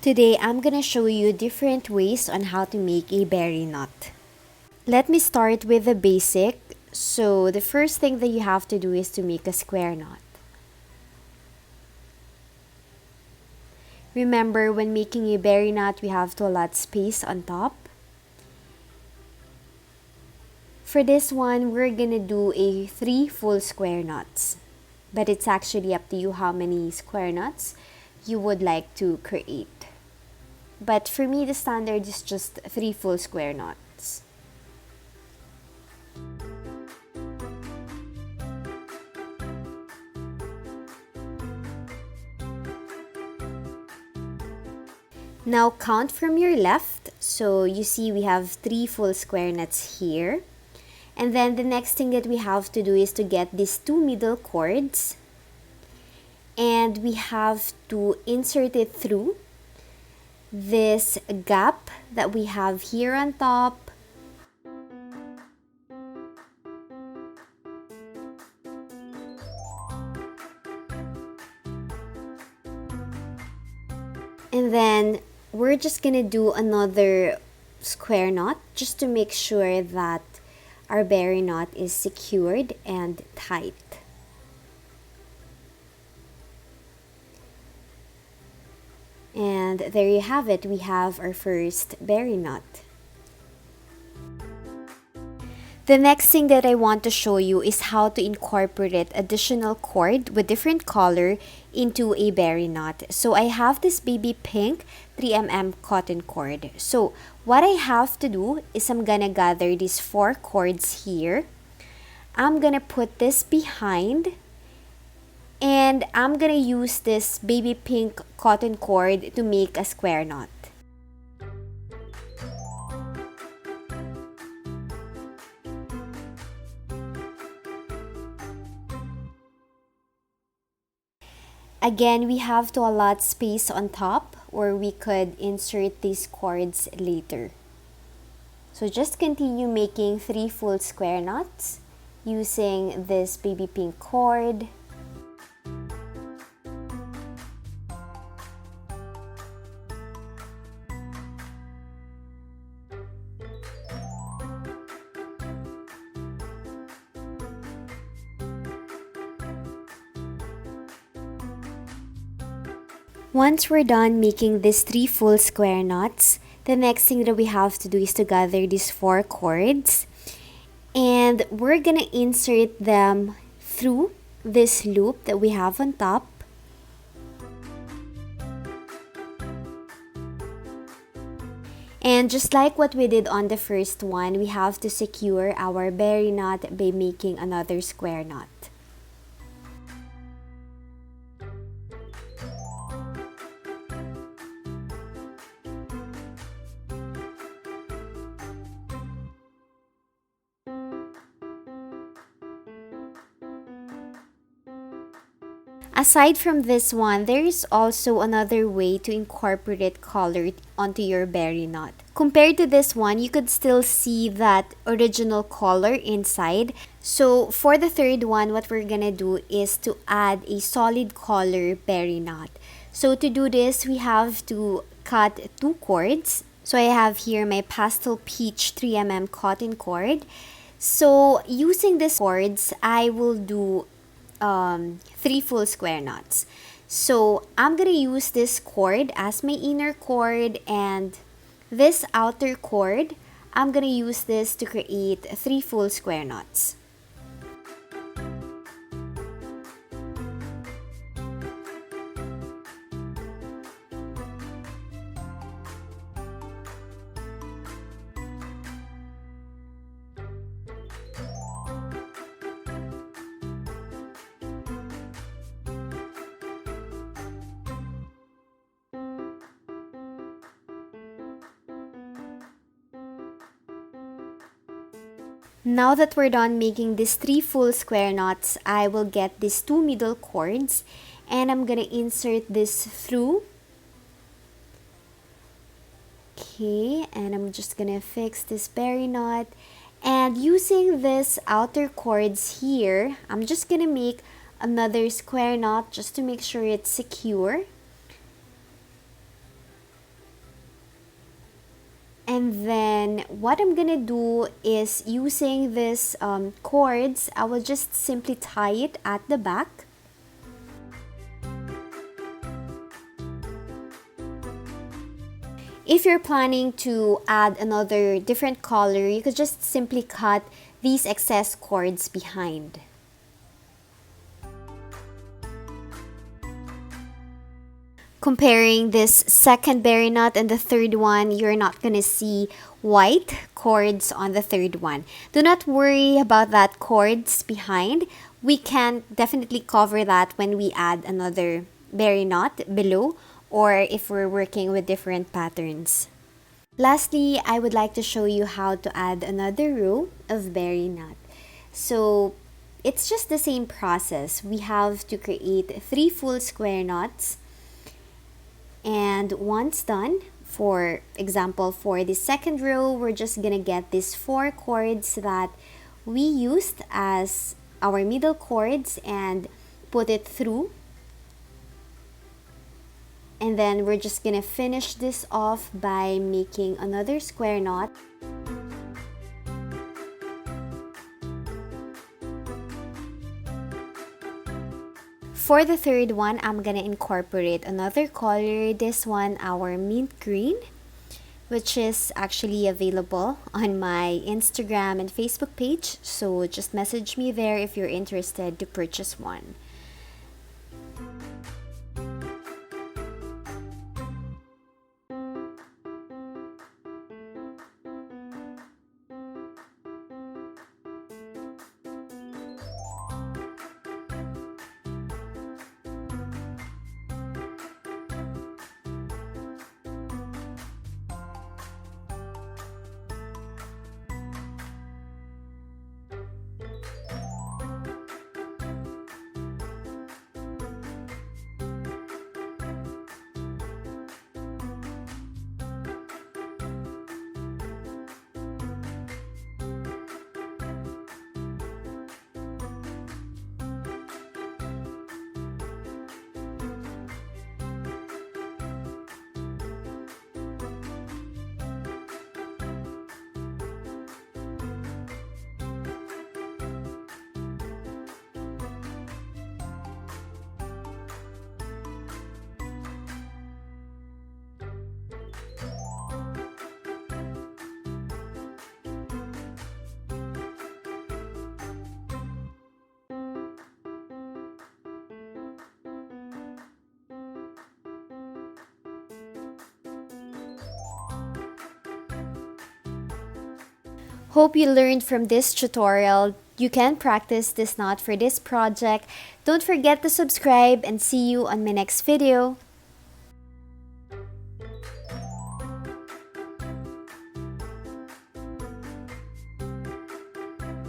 Today, I'm gonna show you different ways on how to make a berry knot. Let me start with the basic. So the first thing that you have to do is to make a square knot. Remember, when making a berry knot, we have to allot space on top. For this one, we're gonna do a 3 full square knots. But it's actually up to you how many square knots you would like to create. But for me, the standard is just 3 full square knots. Now count from your left. So you see we have 3 full square knots here. And then the next thing that we have to do is to get these 2 middle cords. And we have to insert it through this gap that we have here on top. And then we're just gonna do another square knot just to make sure that our berry knot is secured and tight. And there you have it, we have our first berry knot. The next thing that I want to show you is how to incorporate additional cord with different color into a berry knot. So I have this baby pink 3mm cotton cord. So what I have to do is I'm gonna gather these 4 cords here. I'm gonna put this behind, and I'm gonna use this baby pink cotton cord to make a square knot. Again, we have to allot space on top, or we could insert these cords later. So just continue making 3 full square knots using this baby pink cord. Once we're done making these 3 full square knots, the next thing that we have to do is to gather these 4 cords, and we're gonna insert them through this loop that we have on top. And just like what we did on the first one, we have to secure our berry knot by making another square knot. Aside from this one, there is also another way to incorporate color onto your berry knot. Compared to this one, you could still see that original color inside. So for the third one, what we're gonna do is to add a solid color berry knot. So to do this, we have to cut 2 cords. So I have here my pastel peach 3mm cotton cord. So using these cords, I will do 3 full square knots. So I'm gonna use this cord as my inner cord, and this outer cord, I'm gonna use this to create 3 full square knots. Now that we're done making these 3 full square knots, I will get these 2 middle cords, and I'm gonna insert this through. Okay, and I'm just gonna fix this berry knot, and using this outer cords here, I'm just gonna make another square knot just to make sure it's secure. And then what I'm gonna do is using this cords, I will just simply tie it at the back. If you're planning to add another different color, you could just simply cut these excess cords behind. Comparing this second berry knot and the third one, you're not gonna see white cords on the third one. Do not worry about that cords behind. We can definitely cover that when we add another berry knot below, or if we're working with different patterns. Lastly, I would like to show you how to add another row of berry knot. So it's just the same process. We have to create 3 full square knots, and once done, for example, for the second row, we're just gonna get these 4 cords that we used as our middle cords and put it through. And then we're just gonna finish this off by making another square knot. For the third one, I'm gonna incorporate another color, this one our mint green, which is actually available on my Instagram and Facebook page, so just message me there if you're interested to purchase one. Hope you learned from this tutorial. You can practice this knot for this project. Don't forget to subscribe and see you on my next video.